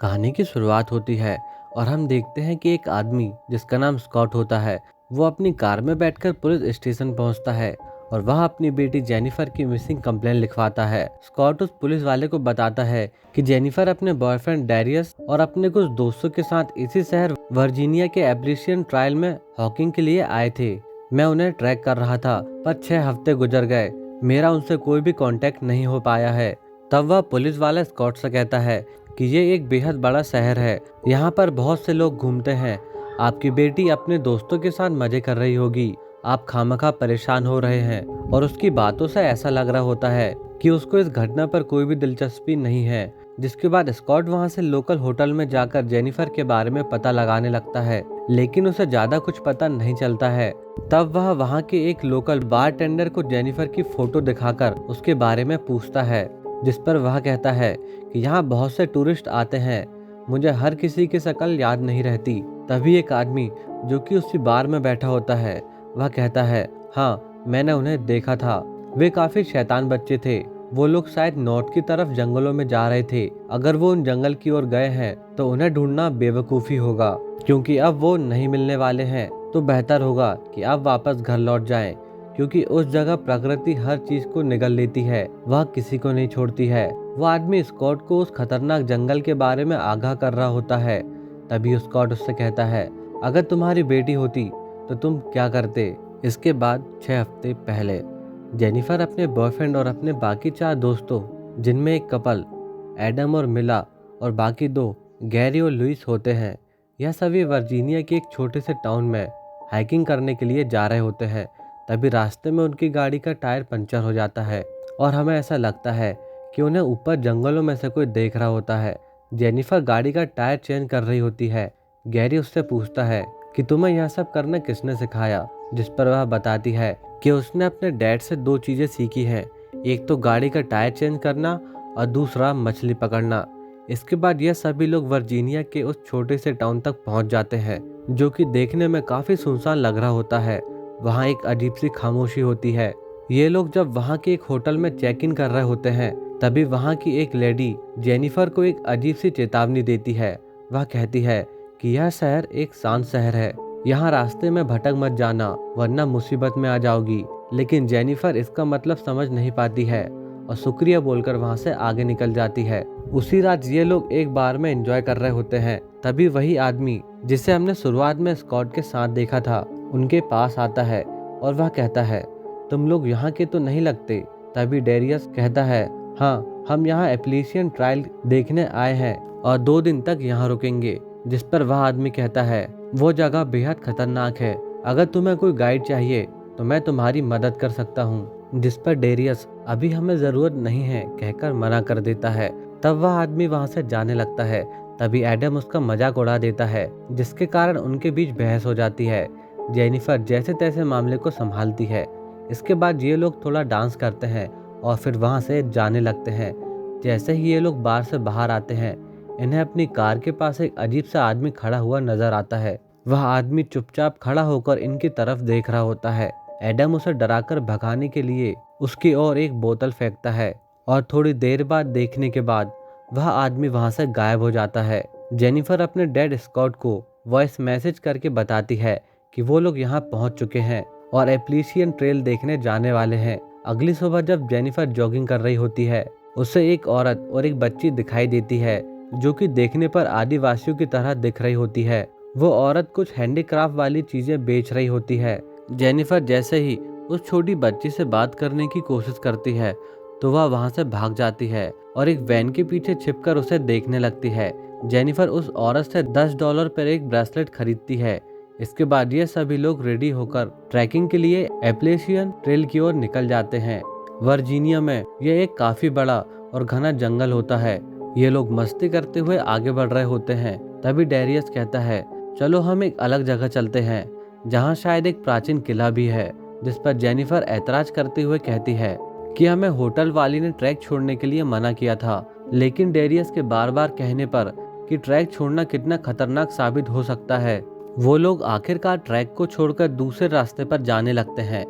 कहानी की शुरुआत होती है और हम देखते हैं कि एक आदमी जिसका नाम स्कॉट होता है वो अपनी कार में बैठकर पुलिस स्टेशन पहुंचता है और वहां अपनी बेटी जेनिफर की मिसिंग कंप्लेन लिखवाता है। स्कॉट उस पुलिस वाले को बताता है कि जेनिफर अपने बॉयफ्रेंड डैरियस और अपने कुछ दोस्तों के साथ इसी शहर वर्जीनिया के एप्रिसिएशन ट्रायल में हॉकिंग के लिए आए थे। मैं उन्हें ट्रैक कर रहा था पर 6 हफ्ते गुजर गए, मेरा उनसे कोई भी कांटेक्ट नहीं हो पाया है। तब वह पुलिस वाला स्कॉट से कहता है कि ये एक बेहद बड़ा शहर है, यहाँ पर बहुत से लोग घूमते हैं। आपकी बेटी अपने दोस्तों के साथ मजे कर रही होगी, आप खामखा परेशान हो रहे हैं। और उसकी बातों से ऐसा लग रहा होता है कि उसको इस घटना पर कोई भी दिलचस्पी नहीं है। जिसके बाद स्कॉट वहां से लोकल होटल में जाकर जेनिफर के बारे में पता लगाने लगता है, लेकिन उसे ज्यादा कुछ पता नहीं चलता है। तब वह वहां के एक लोकल बारटेंडर को जेनिफर की फोटो दिखाकर उसके बारे में पूछता है, जिस पर वह कहता है कि यहाँ बहुत से टूरिस्ट आते हैं, मुझे हर किसी की शक्ल याद नहीं रहती। तभी एक आदमी जो कि उसी बार में बैठा होता है वह कहता है, हाँ मैंने उन्हें देखा था, वे काफी शैतान बच्चे थे। वो लोग शायद नॉर्थ की तरफ जंगलों में जा रहे थे। अगर वो उन जंगल की ओर गए हैं तो उन्हें ढूंढना बेवकूफ़ी होगा, क्योंकि अब वो नहीं मिलने वाले हैं। तो बेहतर होगा कि आप वापस घर लौट जाएं, क्योंकि उस जगह प्रकृति हर चीज को निगल लेती है, वह किसी को नहीं छोड़ती है। वो आदमी स्कॉट को उस खतरनाक जंगल के बारे में आगाह कर रहा होता है। तभी स्कॉट उससे कहता है, अगर तुम्हारी बेटी होती तो तुम क्या करते। इसके बाद 6 हफ्ते पहले जेनिफर अपने बॉयफ्रेंड और अपने बाकी 4 दोस्तों, जिनमें एक कपल एडम और मिला और बाकी 2 गैरी और लुइस होते हैं, यह सभी वर्जीनिया के एक छोटे से टाउन में हाइकिंग करने के लिए जा रहे होते हैं। तभी रास्ते में उनकी गाड़ी का टायर पंचर हो जाता है और हमें ऐसा लगता है कि उन्हें ऊपर जंगलों में से कोई देख रहा होता है। जेनिफर गाड़ी का टायर चेंज कर रही होती है। गैरी उससे पूछता है कि तुम्हें यह सब करना किसने सिखाया, जिस पर वह बताती है कि उसने अपने डैड से 2 चीजें सीखी हैं, एक तो गाड़ी का टायर चेंज करना और दूसरा मछली पकड़ना। इसके बाद यह सभी लोग वर्जीनिया के उस छोटे से टाउन तक पहुंच जाते हैं, जो कि देखने में काफी सुनसान लग रहा होता है। वहाँ एक अजीब सी खामोशी होती है। ये लोग जब वहाँ के एक होटल में चेक इन कर रहे होते हैं, तभी वहाँ की एक लेडी जेनिफर को एक अजीब सी चेतावनी देती है। वह कहती है कि यह शहर एक शांत शहर है, यहाँ रास्ते में भटक मत जाना वरना मुसीबत में आ जाओगी। लेकिन जेनिफर इसका मतलब समझ नहीं पाती है और शुक्रिया बोलकर वहाँ से आगे निकल जाती है। उसी रात ये लोग एक बार में एंजॉय कर रहे होते हैं। तभी वही आदमी जिसे हमने शुरुआत में स्कॉट के साथ देखा था उनके पास आता है और वह कहता है, तुम लोग यहाँ के तो नहीं लगते। तभी डेरियस कहता है, हाँ हम यहाँ एप्रिसिएशन ट्रायल देखने आए हैं और 2 दिन तक यहाँ रुकेंगे। जिस पर वह आदमी कहता है, वो जगह बेहद खतरनाक है, अगर तुम्हें कोई गाइड चाहिए तो मैं तुम्हारी मदद कर सकता हूँ। जिस पर डेरियस अभी हमें जरूरत नहीं है कहकर मना कर देता है। तब वह आदमी वहाँ से जाने लगता है। तभी एडम उसका मजाक उड़ा देता है, जिसके कारण उनके बीच बहस हो जाती है। जेनिफर जैसे तैसे मामले को संभालती है। इसके बाद ये लोग थोड़ा डांस करते हैं और फिर वहाँ से जाने लगते हैं। जैसे ही ये लोग बार से बाहर आते हैं, इन्हें अपनी कार के पास एक अजीब सा आदमी खड़ा हुआ नजर आता है। वह आदमी चुपचाप खड़ा होकर इनकी तरफ देख रहा होता है। एडम उसे डराकर भगाने के लिए उसकी ओर एक बोतल फेंकता है और थोड़ी देर बाद देखने के बाद वह आदमी वहाँ से गायब हो जाता है। जेनिफर अपने डैड स्कॉट को वॉइस मैसेज करके बताती है कि वो लोग यहाँ पहुँच चुके हैं और एप्रिसिएशन ट्रेल देखने जाने वाले हैं। अगली सुबह जब जेनिफर जॉगिंग कर रही होती है, उसे एक औरत और एक बच्ची दिखाई देती है, जो कि देखने पर आदिवासियों की तरह दिख रही होती है। वो औरत कुछ हैंडीक्राफ्ट वाली चीजें बेच रही होती है। जेनिफर जैसे ही उस छोटी बच्ची से बात करने की कोशिश करती है तो वह वहां से भाग जाती है और एक वैन के पीछे छिपकर उसे देखने लगती है। जेनिफर उस औरत से $10 पर एक ब्रेसलेट खरीदती है। इसके बाद ये सभी लोग रेडी होकर ट्रैकिंग के लिए एप्रिसिएशन ट्रेल की ओर निकल जाते हैं। वर्जीनिया में यह एक काफी बड़ा और घना जंगल होता है। ये लोग मस्ती करते हुए आगे बढ़ रहे होते हैं। तभी डेरियस कहता है, चलो हम एक अलग जगह चलते हैं जहाँ शायद एक प्राचीन किला भी है। जिस पर जेनिफर ऐतराज करते हुए कहती है कि हमें होटल वाली ने ट्रैक छोड़ने के लिए मना किया था, लेकिन डेरियस के बार बार कहने पर कि ट्रैक छोड़ना कितना खतरनाक साबित हो सकता है, वो लोग आखिरकार ट्रैक को छोड़कर दूसरे रास्ते पर जाने लगते हैं।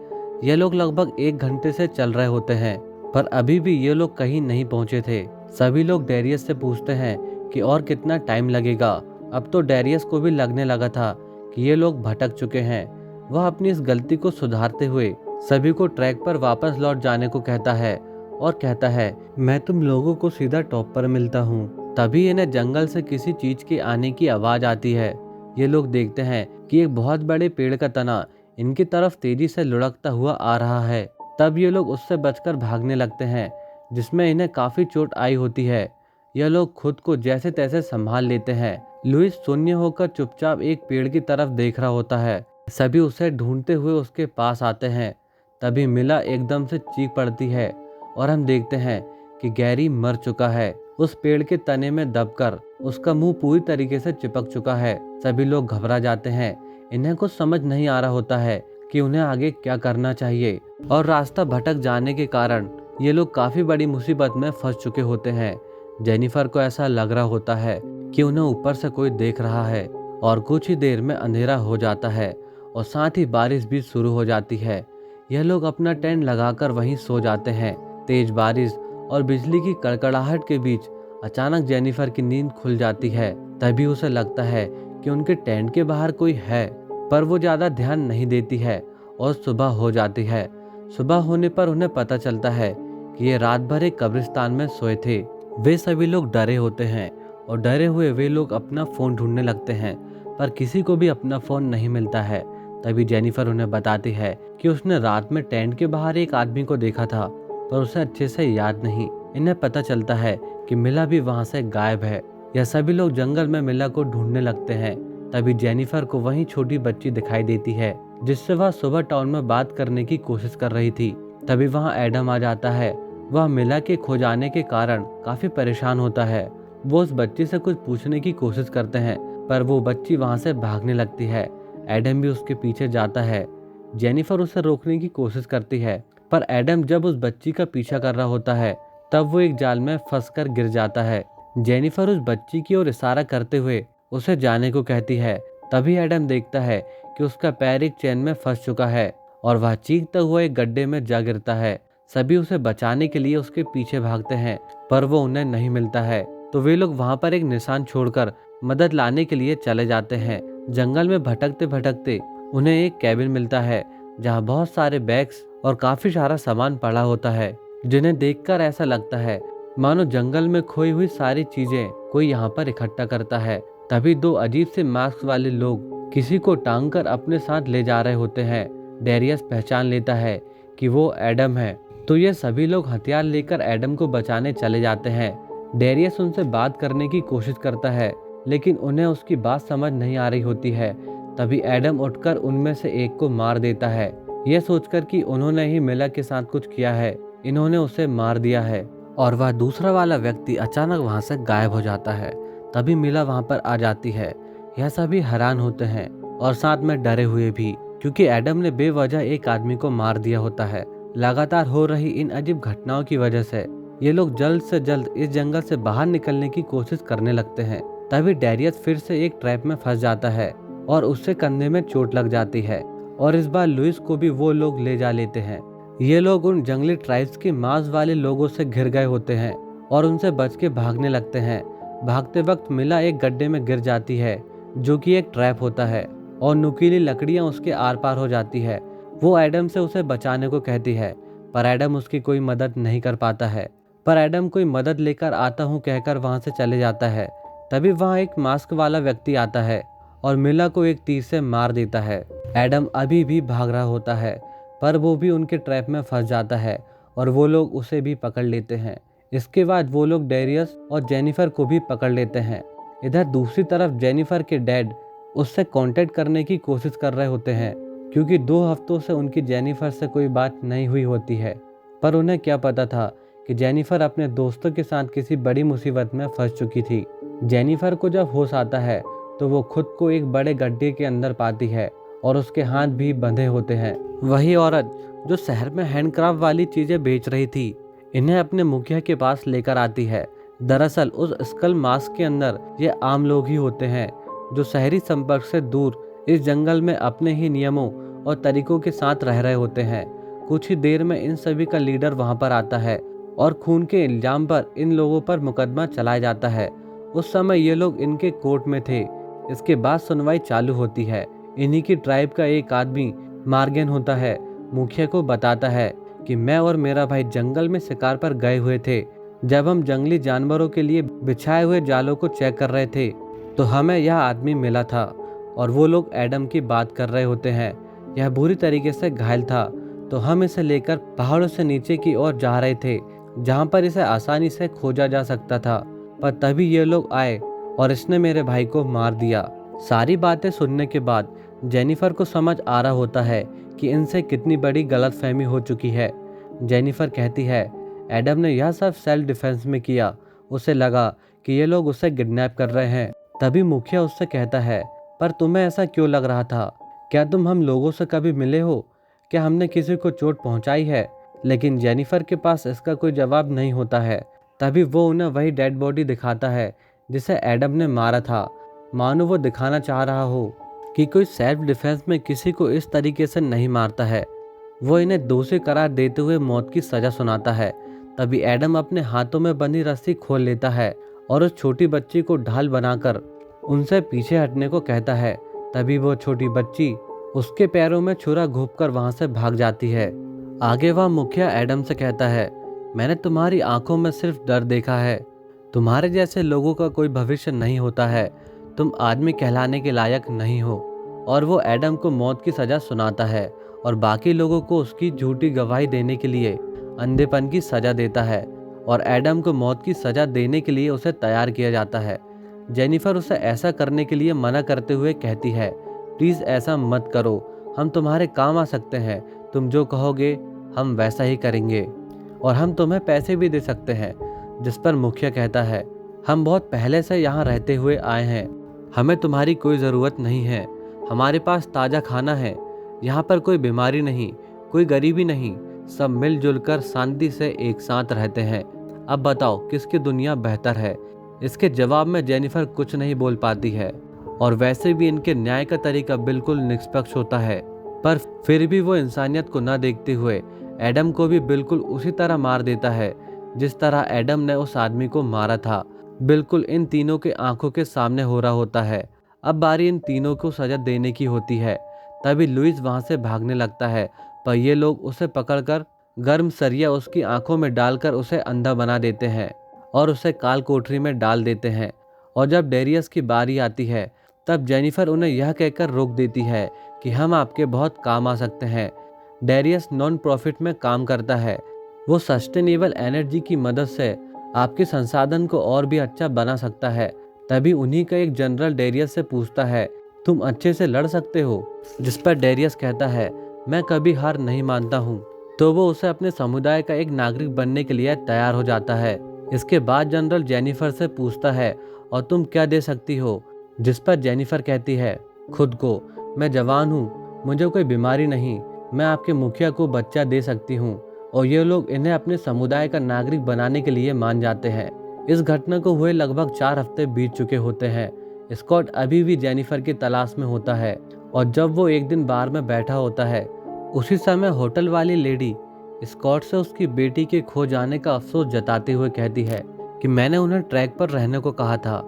ये लोग लगभग 1 घंटे से चल रहे होते हैं, पर अभी भी ये लोग कहीं नहीं पहुंचे थे। सभी लोग डेरियस से पूछते हैं कि और कितना टाइम लगेगा। अब तो डेरियस को भी लगने लगा था कि ये लोग भटक चुके हैं। वह अपनी इस गलती को सुधारते हुए सभी को ट्रैक पर वापस लौट जाने को कहता है और कहता है, मैं तुम लोगों को सीधा टॉप पर मिलता हूँ। तभी इन्हें जंगल से किसी चीज के आने की आवाज आती है। ये लोग देखते हैं कि एक बहुत बड़े पेड़ का तना इनकी तरफ तेजी से लुढ़कता हुआ आ रहा है। तब ये लोग उससे बचकर भागने लगते हैं, जिसमें इन्हें काफी चोट आई होती है। यह लोग खुद को जैसे तैसे संभाल लेते हैं। लुइस शून्य होकर चुपचाप एक पेड़ की तरफ देख रहा होता है। सभी उसे ढूंढते हुए उसके पास आते हैं। तभी मिला एकदम से चीख पड़ती है और हम देखते हैं कि गैरी मर चुका है। उस पेड़ के तने में दबकर उसका मुंह पूरी तरीके से चिपक चुका है। सभी लोग घबरा जाते हैं। इन्हें कुछ समझ नहीं आ रहा होता है कि उन्हें आगे क्या करना चाहिए, और रास्ता भटक जाने के कारण ये लोग काफी बड़ी मुसीबत में फंस चुके होते हैं। जेनिफर को ऐसा लग रहा होता है कि उन्हें ऊपर से कोई देख रहा है, और कुछ ही देर में अंधेरा हो जाता है और साथ ही बारिश भी शुरू हो जाती है। यह लोग अपना टेंट लगाकर वहीं सो जाते हैं। तेज बारिश और बिजली की कड़कड़ाहट के बीच अचानक जेनिफर की नींद खुल जाती है। तभी उसे लगता है कि उनके टेंट के बाहर कोई है, पर वो ज्यादा ध्यान नहीं देती है और सुबह हो जाती है। सुबह होने पर उन्हें पता चलता है कि ये रात भर एक कब्रिस्तान में सोए थे। वे सभी लोग डरे होते हैं और डरे हुए वे लोग अपना फोन ढूंढने लगते हैं, पर किसी को भी अपना फोन नहीं मिलता है। तभी जेनिफर उन्हें बताती है कि उसने रात में टेंट के बाहर एक आदमी को देखा था, पर उसे अच्छे से याद नहीं। इन्हें पता चलता है कि मिला भी वहां से गायब है। यह सभी लोग जंगल में मिला को ढूंढने लगते हैं। तभी जेनिफर को वही छोटी बच्ची दिखाई देती है जिससे वह सुबह टाउन में बात करने की कोशिश कर रही थी। तभी वहां एडम आ जाता है। वह मिला के खो जाने के कारण काफी परेशान होता है। वो उस बच्ची से कुछ पूछने की कोशिश करते हैं, पर वो बच्ची वहां से भागने लगती है। एडम भी उसके पीछे जाता है। जेनिफर उसे रोकने की कोशिश करती है, पर एडम जब उस बच्ची का पीछा कर रहा होता है तब वो एक जाल में फंसकर गिर जाता है। जेनिफर उस बच्ची की ओर इशारा करते हुए उसे जाने को कहती है। तभी एडम देखता है कि उसका पैर एक चैन में फंस चुका है और वह चीखता हुआ एक गड्ढे में जा गिरता है। सभी उसे बचाने के लिए उसके पीछे भागते हैं, पर वो उन्हें नहीं मिलता है। तो वे लोग वहां पर एक निशान छोड़कर मदद लाने के लिए चले जाते हैं। जंगल में भटकते भटकते उन्हें एक कैबिन मिलता है जहां बहुत सारे बैग्स और काफी सारा सामान पड़ा होता है, जिन्हें देखकर ऐसा लगता है मानो जंगल में खोई हुई सारी चीजें कोई यहाँ पर इकट्ठा करता है। तभी दो अजीब से मास्क वाले लोग किसी को टांग कर अपने साथ ले जा रहे होते हैं। डेरियस पहचान लेता है कि वो एडम है, तो ये सभी लोग हथियार लेकर एडम को बचाने चले जाते हैं। डेरियस उनसे बात करने की कोशिश करता है, लेकिन उन्हें उसकी बात समझ नहीं आ रही होती है। तभी एडम उठकर उनमें से एक को मार देता है, यह सोचकर कि उन्होंने ही मिला के साथ कुछ किया है, इन्होंने उसे मार दिया है। और वह दूसरा वाला व्यक्ति अचानक वहां से गायब हो जाता है। तभी मिला वहां पर आ जाती है। यह सभी हैरान होते हैं और साथ में डरे हुए भी, क्योंकि एडम ने बेवजह एक आदमी को मार दिया होता है। लगातार हो रही इन अजीब घटनाओं की वजह से ये लोग जल्द से जल्द इस जंगल से बाहर निकलने की कोशिश करने लगते हैं। तभी डेरियस फिर से एक ट्रैप में फंस जाता है और उससे कंधे में चोट लग जाती है, और इस बार लुइस को भी वो लोग ले जा लेते हैं। ये लोग उन जंगली ट्राइब्स के मांस वाले लोगों से घिर गए होते हैं और उनसे बच के भागने लगते हैं। भागते वक्त मिला एक गड्ढे में गिर जाती है, जो कि एक ट्रैप होता है, और नुकीली लकड़ियां उसके आर पार हो जाती है। वो एडम से उसे बचाने को कहती है, पर एडम उसकी कोई मदद नहीं कर पाता है। पर एडम कोई मदद लेकर आता हूँ कहकर वहां से चले जाता है। तभी वहां एक मास्क वाला व्यक्ति आता है और मिला को एक तीर से मार देता है। एडम अभी भी भाग रहा होता है, पर वो भी उनके ट्रैप में फंस जाता है और वो लोग उसे भी पकड़ लेते हैं। इसके बाद वो लोग डेरियस और जेनिफर को भी पकड़ लेते हैं। इधर दूसरी तरफ जेनिफर के डैड उससे कांटेक्ट करने की कोशिश कर रहे होते हैं, क्योंकि 2 हफ्तों से उनकी जेनिफर से कोई बात नहीं हुई होती है। पर उन्हें क्या पता था कि जेनिफर अपने दोस्तों के साथ किसी बड़ी मुसीबत में फंस चुकी थी। जेनिफर को जब होश आता है तो वो खुद को एक बड़े गड्ढे के अंदर पाती है और उसके हाथ भी बंधे होते हैं। वही औरत जो शहर में हैंडक्राफ्ट वाली चीजें बेच रही थी, इन्हें अपने मुखिया के पास लेकर आती है। दरअसल उस स्कल मास्क के अंदर ये आम लोग ही होते हैं जो शहरी संपर्क से दूर इस जंगल में अपने ही नियमों और तरीकों के साथ रह रहे होते हैं। कुछ ही देर में इन सभी का लीडर वहां पर आता है और खून के इल्जाम पर इन लोगों पर मुकदमा चलाया जाता है उस समय ये लोग इनके कोर्ट में थे। इसके बाद सुनवाई चालू होती है। इन्हीं की ट्राइब का एक आदमी मार्गन होता है, मुखिया को बताता है कि मैं और मेरा भाई जंगल में शिकार पर गए हुए थे। जब हम जंगली जानवरों के लिए बिछाए हुए जालों को चेक कर रहे थे तो हमें यह आदमी मिला था और वो लोग एडम की बात कर रहे होते हैं। यह बुरी तरीके से घायल था, तो हम इसे लेकर पहाड़ों से नीचे की ओर जा रहे थे जहाँ पर इसे आसानी से खोजा जा सकता था। पर तभी ये लोग आए और इसने मेरे भाई को मार दिया। सारी बातें सुनने के बाद जेनिफर को समझ आ रहा होता है कि इनसे कितनी बड़ी गलतफहमी हो चुकी है। जेनिफर कहती है एडम ने यह सब सेल्फ डिफेंस में किया। उसे लगा कि ये लोग उसे किडनैप कर रहे हैं। तभी मुखिया उससे कहता है पर तुम्हें ऐसा क्यों लग रहा था? क्या तुम हम लोगों से कभी मिले हो? क्या हमने किसी को चोट पहुंचाई है? लेकिन जेनिफर के पास इसका कोई जवाब नहीं होता है। तभी वो उन्हें वही डेड बॉडी दिखाता है जिसे एडम ने मारा था, मानो वो दिखाना चाह रहा हो कि कोई सेल्फ डिफेंस में किसी को इस तरीके से नहीं मारता है। वो इन्हें दोषी करार देते हुए मौत की सजा सुनाता है। तभी एडम अपने हाथों में बंधी रस्सी खोल लेता है और उस छोटी बच्ची को ढाल बनाकर उनसे पीछे हटने को कहता है। तभी वो छोटी बच्ची उसके पैरों में छुरा घोंपकर वहां से भाग जाती है। आगे वह मुखिया एडम से कहता है मैंने तुम्हारी आंखों में सिर्फ डर देखा है। तुम्हारे जैसे लोगों का कोई भविष्य नहीं होता है। तुम आदमी कहलाने के लायक नहीं हो। और वो एडम को मौत की सजा सुनाता है और बाकी लोगों को उसकी झूठी गवाही देने के लिए अंधेपन की सजा देता है। और एडम को मौत की सजा देने के लिए उसे तैयार किया जाता है। जेनिफर उसे ऐसा करने के लिए मना करते हुए कहती है प्लीज़ ऐसा मत करो, हम तुम्हारे काम आ सकते हैं। तुम जो कहोगे हम वैसा ही करेंगे और हम तुम्हें पैसे भी दे सकते हैं। जिस पर मुखिया कहता है हम बहुत पहले से यहाँ रहते हुए आए हैं, हमें तुम्हारी कोई ज़रूरत नहीं है। हमारे पास ताज़ा खाना है, यहाँ पर कोई बीमारी नहीं, कोई गरीबी नहीं, सब मिलजुल कर शांति से एक साथ रहते हैं। अब बताओ किसकी दुनिया बेहतर है? इसके जवाब में जेनिफर कुछ नहीं बोल पाती है और वैसे भी इनके न्याय का तरीका बिल्कुल निष्पक्ष होता है। पर फिर भी वो इंसानियत को न देखते हुए एडम को भी बिल्कुल उसी तरह मार देता है जिस तरह एडम ने उस आदमी को मारा था। बिल्कुल इन तीनों के आंखों के सामने हो रहा होता है। अब बारी इन तीनों को सजा देने की होती है। तभी लुइस वहां से भागने लगता है, पर ये लोग उसे पकड़कर गर्म सरिया उसकी आंखों में डालकर उसे अंधा बना देते हैं और उसे काल कोठरी में डाल देते हैं। और जब डेरियस की बारी आती है तब जेनिफर उन्हें यह कहकर रोक देती है कि हम आपके बहुत काम आ सकते हैं। डेरियस नॉन प्रॉफिट में काम करता है। वो सस्टेनेबल एनर्जी की मदद से आपके संसाधन को और भी अच्छा बना सकता है। तभी उन्हीं का एक जनरल डेरियस से पूछता है तुम अच्छे से लड़ सकते हो? जिस पर डेरियस कहता है मैं कभी हार नहीं मानता हूँ। तो वो उसे अपने समुदाय का एक नागरिक बनने के लिए तैयार हो जाता है। इसके बाद जनरल जेनिफर से पूछता है और तुम क्या दे सकती हो? जिस पर जेनिफर कहती है खुद को, मैं जवान हूँ, मुझे कोई बीमारी नहीं, मैं आपके मुखिया को बच्चा दे सकती हूँ। और ये लोग इन्हें अपने समुदाय का नागरिक बनाने के लिए मान जाते हैं। इस घटना को हुए लगभग 4 हफ्ते बीत चुके होते हैं। स्कॉट अभी भी जेनिफर की तलाश में होता है और जब वो एक दिन बार में बैठा होता है उसी समय होटल वाली लेडी स्कॉट से उसकी बेटी के खो जाने का अफसोस जताते हुए कहती है कि मैंने उन्हें ट्रैक पर रहने को कहा था।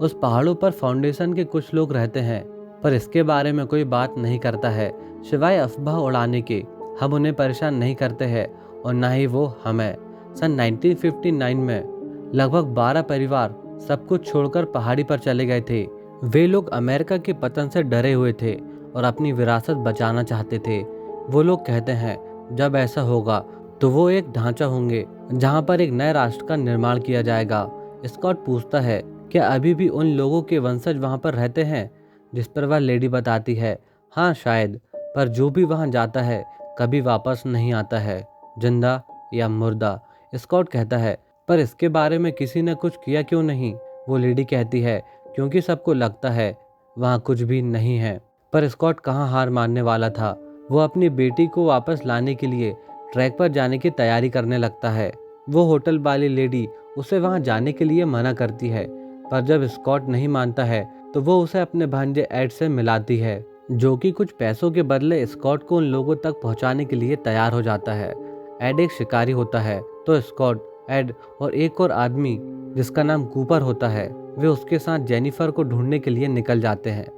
उस पहाड़ों पर फाउंडेशन के कुछ लोग रहते हैं, पर इसके बारे में कोई बात नहीं करता है सिवाय अफवाह उड़ाने के। हम उन्हें परेशान नहीं करते हैं और ना ही वो हमें। सन 1959 में लगभग 12 परिवार सब कुछ छोड़कर पहाड़ी पर चले गए थे। वे लोग अमेरिका के पतन से डरे हुए थे और अपनी विरासत बचाना चाहते थे। वो लोग कहते हैं जब ऐसा होगा तो वो एक ढांचा होंगे जहां पर एक नए राष्ट्र का निर्माण किया जाएगा। स्कॉट पूछता है क्या अभी भी उन लोगों के वंशज वहां पर रहते हैं? जिस पर वह लेडी बताती है हाँ शायद, पर जो भी वहां जाता है कभी वापस नहीं आता है, जिंदा या मुर्दा। स्कॉट कहता है पर इसके बारे में किसी ने कुछ किया क्यों नहीं? वो लेडी कहती है क्योंकि सबको लगता है वहाँ कुछ भी नहीं है। पर स्कॉट कहाँ हार मानने वाला था। वो अपनी बेटी को वापस लाने के लिए ट्रैक पर जाने की तैयारी करने लगता है। वो होटल वाली लेडी उसे वहाँ जाने के लिए मना करती है, पर जब स्कॉट नहीं मानता है तो वो उसे अपने भांजे एड से मिलाती है, जो कि कुछ पैसों के बदले स्कॉट को उन लोगों तक पहुंचाने के लिए तैयार हो जाता है। एड एक शिकारी होता है, तो स्कॉट एड और एक और आदमी जिसका नाम कूपर होता है, वे उसके साथ जेनिफर को ढूंढने के लिए निकल जाते हैं।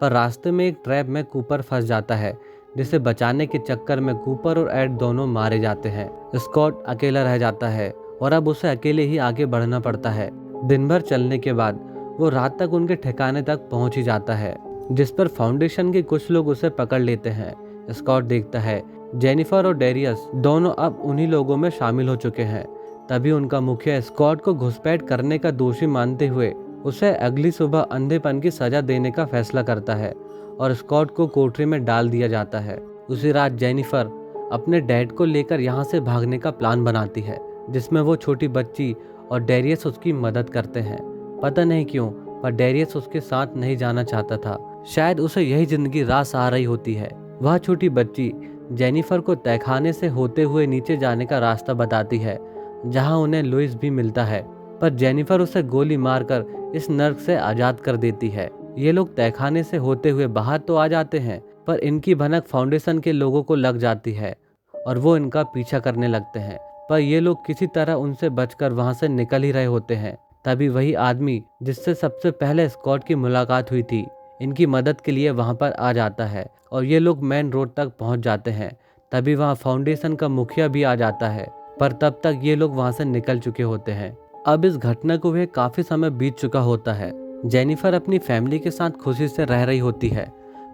पर रास्ते में एक ट्रैप में कूपर फंस जाता है, जिसे बचाने के चक्कर में कूपर और एड दोनों मारे जाते हैं। स्कॉट अकेला रह जाता है और अब उसे अकेले ही आगे बढ़ना पड़ता है। दिन भर चलने के बाद वो रात तक उनके ठिकाने तक पहुंच ही जाता है, जिस पर फाउंडेशन के कुछ लोग उसे पकड़ लेते हैं। स्कॉट देखता है जेनिफर और डेरियस दोनों अब उन्हीं लोगों में शामिल हो चुके हैं। तभी उनका मुखिया स्कॉट को घुसपैठ करने का दोषी मानते हुए उसे अगली सुबह अंधेपन की सजा देने का फैसला करता है और स्कॉट को कोठरी में डाल दिया जाता है। उसी रात जेनिफर अपने डैड को लेकर यहाँ से भागने का प्लान बनाती है, जिसमें वो छोटी बच्ची और डेरियस उसकी मदद करते हैं। पता नहीं क्यों, पर डेरियस उसके साथ नहीं जाना चाहता था। शायद उसे यही जिंदगी रास आ रही होती है। वह छोटी बच्ची जेनिफर को तहखाने से होते हुए नीचे जाने का रास्ता बताती है, जहां उन्हें लुइस भी मिलता है। पर जेनिफर उसे गोली मारकर इस नर्क से आजाद कर देती है। ये लोग तहखाने से होते हुए बाहर तो आ जाते हैं, पर इनकी भनक फाउंडेशन के लोगों को लग जाती है और वो इनका पीछा करने लगते हैं। पर ये लोग किसी तरह उनसे बचकर वहां से निकल ही रहे होते हैं। तभी वही आदमी जिससे सबसे पहले स्कॉट की मुलाकात हुई थी, इनकी मदद के लिए वहां पर आ जाता है और ये लोग मेन रोड तक पहुंच जाते हैं। तभी वहां फाउंडेशन का मुखिया भी आ जाता है, पर तब तक ये लोग वहां से निकल चुके होते हैं। अब इस घटना को हुए काफी समय बीत चुका होता है। जेनिफर अपनी फैमिली के साथ खुशी से रह रही होती है,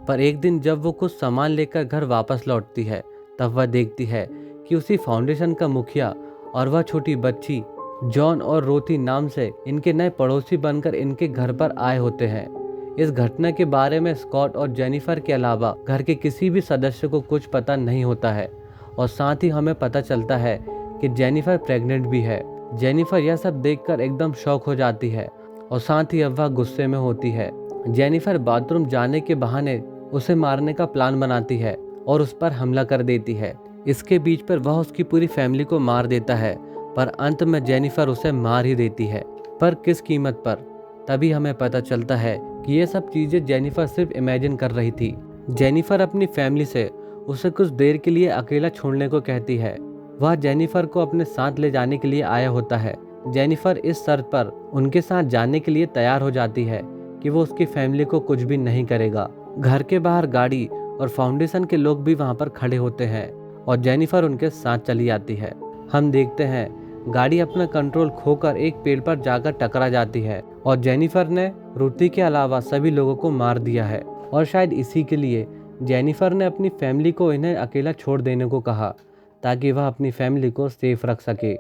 पर एक दिन जब वो कुछ सामान लेकर घर वापस लौटती है, तब वह देखती है कि उसी फाउंडेशन का मुखिया और वह छोटी बच्ची जॉन और रोथी नाम से इनके नए पड़ोसी बनकर इनके घर पर आए होते हैं। इस घटना के बारे में स्कॉट और जेनिफर के अलावा घर के किसी भी सदस्य को कुछ पता नहीं होता है और साथ ही हमें पता चलता है कि जेनिफर प्रेग्नेंट भी है। जेनिफर यह सब देखकर एकदम शॉक हो जाती है और साथ ही अब वह गुस्से में होती है। जेनिफर बाथरूम जाने के बहाने उसे मारने का प्लान बनाती है और उस पर हमला कर देती है। इसके बीच पर वह उसकी पूरी फैमिली को मार देता है, पर अंत में जेनिफर उसे मार ही देती है, पर किस कीमत पर। तभी हमें पता चलता है कि ये सब चीजें जेनिफर सिर्फ इमेजिन कर रही थी। जेनिफर अपनी फैमिली से उसे कुछ देर के लिए अकेला छोड़ने को कहती है। वह जेनिफर को अपने साथ ले जाने के लिए आया होता है। जेनिफर इस शर्त पर उनके साथ जाने के लिए तैयार हो जाती है कि वो उसकी फैमिली को कुछ भी नहीं करेगा। घर के बाहर गाड़ी और फाउंडेशन के लोग भी वहां पर खड़े होते हैं और जेनिफर उनके साथ चली आती है। हम देखते हैं गाड़ी अपना कंट्रोल खोकर एक पेड़ पर जाकर टकरा जाती है और जेनिफर ने रुति के अलावा सभी लोगों को मार दिया है। और शायद इसी के लिए जेनिफर ने अपनी फैमिली को इन्हें अकेला छोड़ देने को कहा, ताकि वह अपनी फैमिली को सेफ रख सके।